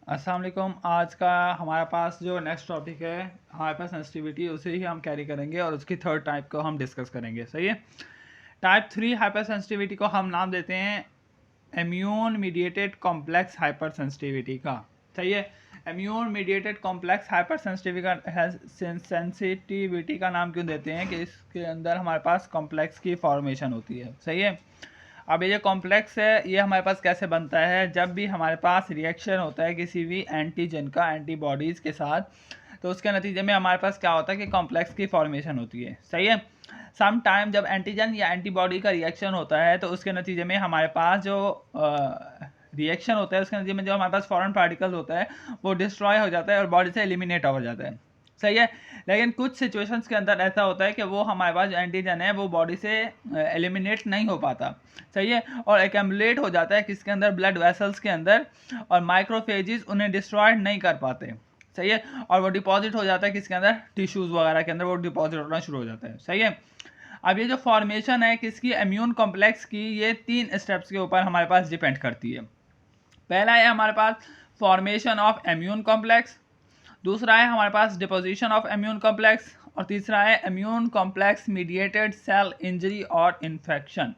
अस्सलाम वालेकुम। आज का हमारे पास जो नेक्स्ट टॉपिक है हाइपर सेंसिटिविटी, उसे ही हम कैरी करेंगे और उसकी थर्ड टाइप को हम डिस्कस करेंगे। सही है। टाइप 3 हाइपर सेंसिटिविटी को हम नाम देते हैं immune mediated complex hyper sensitivity का। सही है। Immune mediated complex hyper sensitivity का नाम क्यों देते हैं कि इसके अंदर हमारे पास कॉम्प्लेक्स की फॉर्मेशन होती है। सही है। अब ये जो कॉम्प्लेक्स है ये हमारे पास कैसे बनता है, जब भी हमारे पास रिएक्शन होता है किसी भी एंटीजन का एंटीबॉडीज़ के साथ, तो उसके नतीजे में हमारे पास क्या होता है कि कॉम्प्लेक्स की फॉर्मेशन होती है। सही है। सम टाइम जब एंटीजन या एंटीबॉडी का रिएक्शन होता है तो उसके नतीजे में हमारे पास जो रिएक्शन होता है उसके नतीजे में जो हमारे पास फॉरेन पार्टिकल्स होता है वो डिस्ट्रॉय हो जाता है और बॉडी से एलिमिनेट हो जाता है। सही है। लेकिन कुछ सिचुएशंस के अंदर ऐसा होता है कि वो हमारे पास जो एंटीजन है वो बॉडी से एलिमिनेट नहीं हो पाता। सही है। और एक्यूमुलेट हो जाता है किसके अंदर, ब्लड वेसल्स के अंदर, और माइक्रोफेजेस उन्हें डिस्ट्रॉय नहीं कर पाते। सही है। और वो डिपॉजिट हो जाता है किसके अंदर, टिश्यूज़ वगैरह के अंदर वो डिपॉजिट होना शुरू हो जाता है। सही है। अब ये जो फॉर्मेशन है किसकी, इम्यून कॉम्प्लेक्स की, ये 3 स्टेप्स के ऊपर हमारे पास डिपेंड करती है। पहला है हमारे पास फॉर्मेशन ऑफ इम्यून कॉम्प्लेक्स, दूसरा है हमारे पास डिपोजिशन ऑफ इम्यून कॉम्प्लेक्स, और तीसरा है immune complex mediated cell injury और इन्फेक्शन।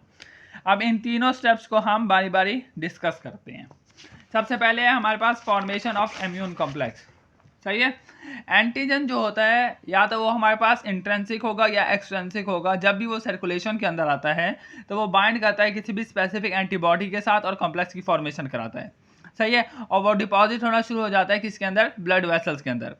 अब इन तीनों स्टेप्स को हम बारी बारी डिस्कस करते हैं। सबसे पहले है हमारे पास फॉर्मेशन ऑफ इम्यून कॉम्प्लेक्स। सही है। एंटीजन जो होता है या तो वो हमारे पास इंट्रेंसिक होगा या एक्सट्रेंसिक होगा। जब भी वो सर्कुलेशन के अंदर आता है तो वो बाइंड करता है किसी भी स्पेसिफिक एंटीबॉडी के साथ और कॉम्प्लेक्स की फॉर्मेशन कराता है। सही है। और वो डिपॉजिट होना शुरू हो जाता है किसके अंदर, ब्लड वेसल्स के अंदर।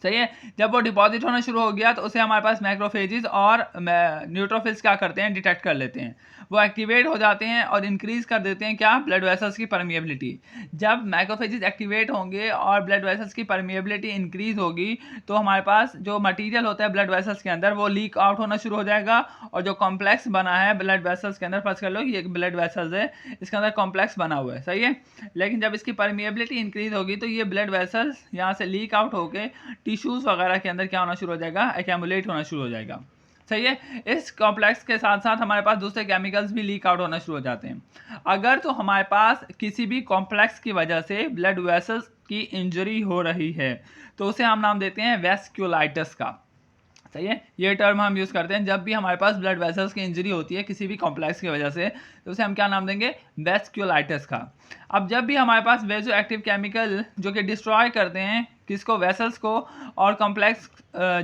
सही है। जब वो डिपॉजिट होना शुरू हो गया तो उसे हमारे पास मैक्रोफेजेस और न्यूट्रोफिल्स क्या करते हैं, डिटेक्ट कर लेते हैं। वो एक्टिवेट हो जाते हैं और इंक्रीज कर देते हैं क्या, ब्लड वेसल्स की परमिएबिलिटी। जब मैक्रोफेजेस एक्टिवेट होंगे और ब्लड वेसल्स की परमिएबिलिटी इंक्रीज होगी तो हमारे पास जो मटेरियल होता है ब्लड वेसल्स के अंदर वो लीक आउट होना शुरू हो जाएगा। और जो कॉम्प्लेक्स बना है ब्लड वेसल्स के अंदर, फर्स्ट कर लो ये ब्लड वेसल्स है, इसके अंदर कॉम्प्लेक्स बना हुआ है। सही है। लेकिन जब इसकी परमिएबिलिटी इंक्रीज होगी तो ये ब्लड वेसल्स यहाँ से लीक आउट होकर टिश्यूज़ वगैरह के अंदर क्या होना शुरू हो जाएगा, एक्यूमुलेट होना शुरू हो जाएगा। सही है। इस कॉम्प्लेक्स के साथ साथ हमारे पास दूसरे केमिकल्स भी लीक आउट होना शुरू हो जाते हैं। अगर तो हमारे पास किसी भी कॉम्प्लेक्स की वजह से ब्लड वेसल्स की इंजरी हो रही है तो उसे हम नाम देते हैं वेस्क्यूलाइटिस का। सही है। ये टर्म हम यूज़ करते हैं जब भी हमारे पास ब्लड वेसल्स की इंजरी होती है किसी भी कॉम्प्लेक्स की वजह से, तो उसे हम क्या नाम देंगे, वेस्क्यूलाइटिस का। अब जब भी हमारे पास वेजो एक्टिव केमिकल जो कि डिस्ट्रॉय करते हैं किसको, वेसल्स को, और कॉम्प्लेक्स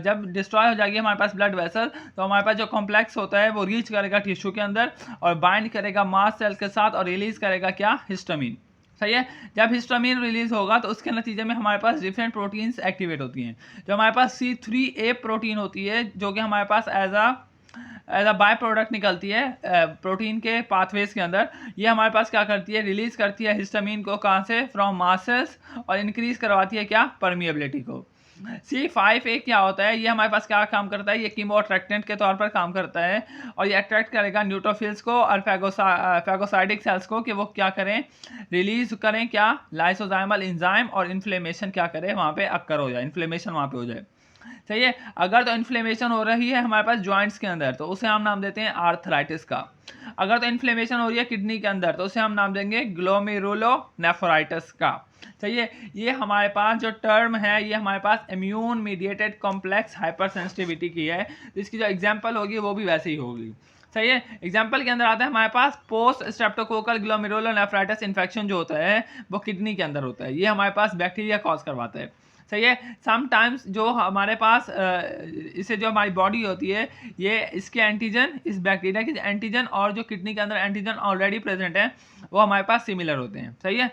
जब डिस्ट्रॉय हो जाएगी हमारे पास ब्लड वेसल तो हमारे पास जो कॉम्प्लेक्स होता है वो रीच करेगा टिश्यू के अंदर और बाइंड करेगा मास्ट सेल के साथ और रिलीज करेगा क्या, हिस्टामिन। सही है। जब हिस्टामिन रिलीज होगा तो उसके नतीजे में हमारे पास डिफरेंट प्रोटीन्स एक्टिवेट होती हैं। जो हमारे पास C3A प्रोटीन होती है जो कि हमारे पास एज अ बाय प्रोडक्ट निकलती है प्रोटीन के पाथवेज के अंदर। ये हमारे पास क्या करती है, रिलीज करती है हिस्टामिन को, कहाँ से, फ्रॉम मासेल्स, और इंक्रीज करवाती है क्या, परमिएबिलिटी को। C5A क्या होता है, ये हमारे पास क्या काम करता है, ये कीमो अट्रैक्टेंट के तौर पर काम करता है और ये अट्रैक्ट करेगा न्यूट्रोफिल्स को और फैगोसाइटिक सेल्स को कि वो क्या करें, रिलीज करें क्या, लाइसोजाइमल एंजाइम, और इन्फ्लेमेशन क्या करे वहाँ पे अक्कर हो जाए, इन्फ्लेमेशन वहाँ पे हो जाए। सही है। अगर तो इन्फ्लेमेशन हो रही है हमारे पास जॉइंट्स के अंदर तो उसे हम नाम देते हैं आर्थराइटिस का। अगर तो इन्फ्लेमेशन हो रही है किडनी के अंदर तो उसे हम नाम देंगे ग्लोमेरुलोनेफ्राइटिस का। सही है। ये हमारे पास जो टर्म है ये हमारे पास immune mediated complex hyper sensitivity की है, तो इसकी जो एग्जांपल होगी वो भी वैसे ही होगी। सही है। एग्जाम्पल के अंदर आता है हमारे पास पोस्ट स्ट्रेप्टोकोकल ग्लोमेरुलोनेफ्राइटिस इन्फेक्शन जो होता है वो किडनी के अंदर होता है, ये हमारे पास बैक्टीरिया कॉज करवाता है। सही है। समटाइम्स जो हमारे पास इसे जो हमारी बॉडी होती है ये इसके एंटीजन, इस बैक्टीरिया के एंटीजन और जो किडनी के अंदर एंटीजन ऑलरेडी प्रेजेंट है वो हमारे पास सिमिलर होते हैं। सही है।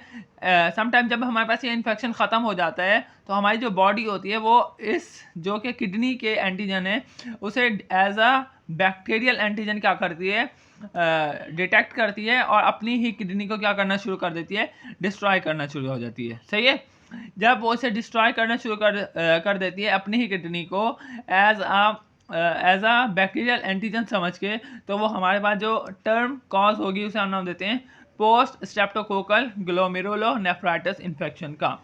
समटाइम जब हमारे पास ये इन्फेक्शन ख़त्म हो जाता है तो हमारी जो बॉडी होती है वो इस जो कि किडनी के एंटीजन है उसे एज अ बैक्टीरियल एंटीजन क्या करती है, डिटेक्ट करती है और अपनी ही किडनी को क्या करना शुरू कर देती है, डिस्ट्रॉय करना शुरू हो जाती है। सही है। जब वो इसे डिस्ट्रॉय करना शुरू कर देती है अपनी ही किडनी को एज अ बैक्टीरियल एंटीजन समझ के, तो वो हमारे पास जो टर्म कॉज होगी उसे हम नाम देते हैं पोस्ट स्ट्रेप्टोकोकल ग्लोमेरुलोनेफ्राइटिस इन्फेक्शन का।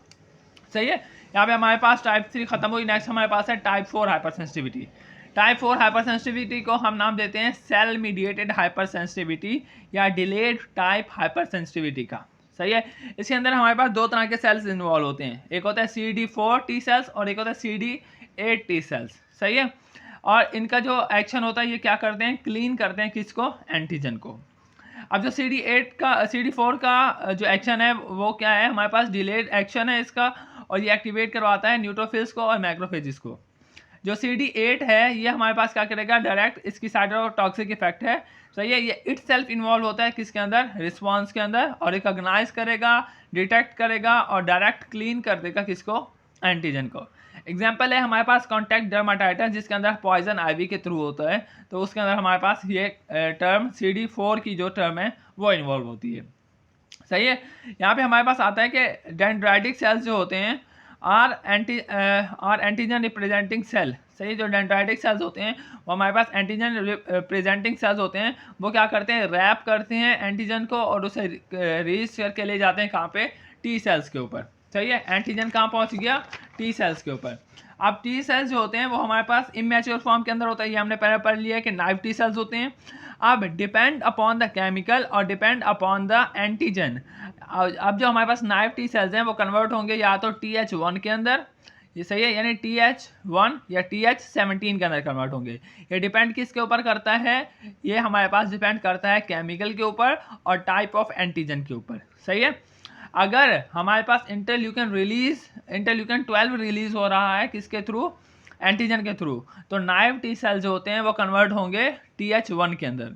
सही है। यहाँ पे हमारे पास टाइप 3 खत्म हुई। नेक्स्ट हमारे पास है type 4 hyper sensitivity. Type 4 hyper sensitivity को हम नाम देते हैं सेल मीडिएटेड हाइपर सेंसिटिविटी या डिलेड टाइप हाइपर सेंसिटिविटी का। सही है। इसके अंदर हमारे पास दो तरह के सेल्स इन्वॉल्व होते हैं, एक होता है CD4 टी सेल्स और एक होता है CD8 टी सेल्स। सही है। और इनका जो एक्शन होता है ये क्या करते हैं, क्लीन करते हैं किसको, एंटीजन को। अब जो CD4 का जो एक्शन है वो क्या है, हमारे पास डिलेड एक्शन है इसका, और ये एक्टिवेट करवाता है न्यूट्रोफिल्स को और मैक्रोफेजिस को। जो CD8 है ये हमारे पास क्या करेगा, डायरेक्ट इसकी साइटोटॉक्सिक इफेक्ट है। सही है। ये इट सेल्फ इन्वॉल्व होता है किसके अंदर, रिस्पॉन्स के अंदर, और रिकॉग्नाइज करेगा, डिटेक्ट करेगा और डायरेक्ट क्लीन कर देगा किसको, एंटीजन को। एग्जाम्पल है हमारे पास कॉन्टैक्ट डर्माटाइटिस जिसके अंदर पॉइजन आईवी के थ्रू होता है, तो उसके अंदर हमारे पास ये टर्म CD4 की जो टर्म है वो इन्वॉल्व होती है। सही है। यहाँ पे हमारे पास आता है कि डेंड्राइटिक सेल्स जो होते हैं आर एंटीजन रिप्रेजेंटिंग सेल। सही। जो डेंड्राइटिक सेल्स होते हैं वो हमारे पास एंटीजन रिप्रेजेंटिंग सेल्स होते हैं। वो क्या करते हैं, रैप करते हैं एंटीजन को और उसे रीच करके ले जाते हैं कहाँ पे, टी सेल्स के ऊपर। सही है। एंटीजन कहाँ पहुँच गया, टी सेल्स के ऊपर। अब टी सेल्स जो होते हैं वो हमारे पास इमैच्योर फॉर्म के अंदर होता है, ये हमने पहले पढ़ लिया है कि नाइव टी सेल्स होते हैं। अब डिपेंड अपॉन द केमिकल और डिपेंड अपॉन द एंटीजन, अब जो हमारे पास नाइव टी सेल्स हैं वो कन्वर्ट होंगे या तो TH1 के अंदर, ये सही है, यानी TH1 या TH17 के अंदर कन्वर्ट होंगे। ये डिपेंड किसके ऊपर करता है, ये हमारे पास डिपेंड करता है केमिकल के ऊपर और टाइप ऑफ एंटीजन के ऊपर। सही है। अगर हमारे पास इंटरल्यूकन 12 रिलीज हो रहा है किसके थ्रू, एंटीजन के थ्रू, तो नाइव टी सेल्स जो होते हैं वो कन्वर्ट होंगे TH1 के अंदर।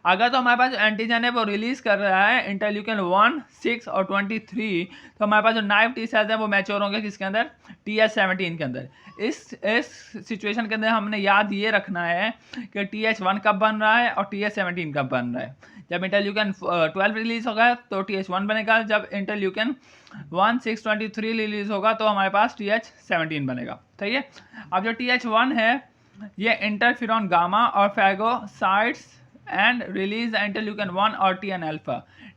अगर तो हमारे पास जो एंटीजन है वो रिलीज कर रहा है इंटरल्यूकन 1, 6 और 23, तो हमारे पास जो नाइव टी सेल्स हैं वो मैच्योर होंगे किसके अंदर, TH17 के अंदर। इस सिचुएशन के अंदर हमने याद ये रखना है कि TH1 कब बन रहा है और TH17 कब बन रहा है। जब इंटरल्यूकन 12 रिलीज होगा तो TH1 बनेगा, जब इंटरल्यूकन 1, 6, 23 रिलीज होगा तो हमारे पास TH17 बनेगा। सही है। अब जो TH1 है ये इंटरफेरॉन गामा और फैगोसाइट्स एंड रिलीज इंटरल्यूकन 1 और TNF।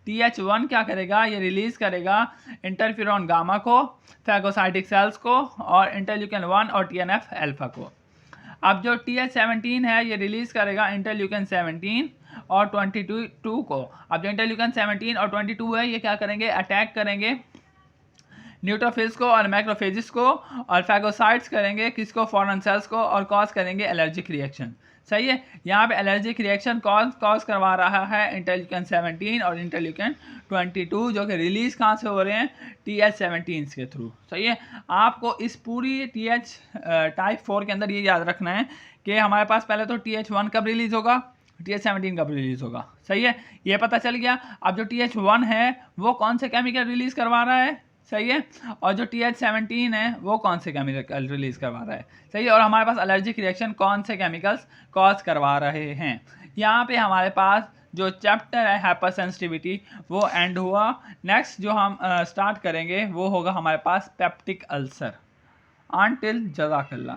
TH1 क्या करेगा, ये रिलीज करेगा इंटरफेरॉन गामा को, फैगोसाइटिक सेल्स को और इंटरल्यूकन 1 और TNF अल्फा को। अब जो TH17 है ये रिलीज करेगा इंटरल्यूकन 17 और 22 को। अब जो इंटरल्यूकन 17 और 22 है ये क्या करेंगे, अटैक करेंगे न्यूट्रोफिल्स को और मैक्रोफेजिस को, और फैगोसाइट्स करेंगे किसको, फॉरेन सेल्स को, और कॉज करेंगे एलर्जिक रिएक्शन। सही है। यहाँ पे एलर्जिक रिएक्शन कॉज करवा रहा है इंटरल्यूकन 17 और इंटरल्यूकन 22, जो कि रिलीज कहाँ से हो रहे हैं, TH17 के थ्रू। सही है। आपको इस पूरी TH टाइप 4 के अंदर ये याद रखना है कि हमारे पास पहले तो TH1 कब रिलीज होगा, TH17 कब रिलीज होगा। सही है। ये पता चल गया। अब जो TH1 है वो कौन से केमिकल रिलीज करवा रहा है, सही है, और जो TH17 है वो कौन से केमिकल रिलीज करवा रहा है। सही है। और हमारे पास एलर्जिक रिएक्शन कौन से केमिकल्स कॉज करवा रहे हैं। यहाँ पे हमारे पास जो चैप्टर है हाइपर सेंसिटिविटी वो एंड हुआ। नेक्स्ट जो हम स्टार्ट करेंगे वो होगा हमारे पास पेप्टिक अल्सर। अनटिल जज़ाकल्लाह।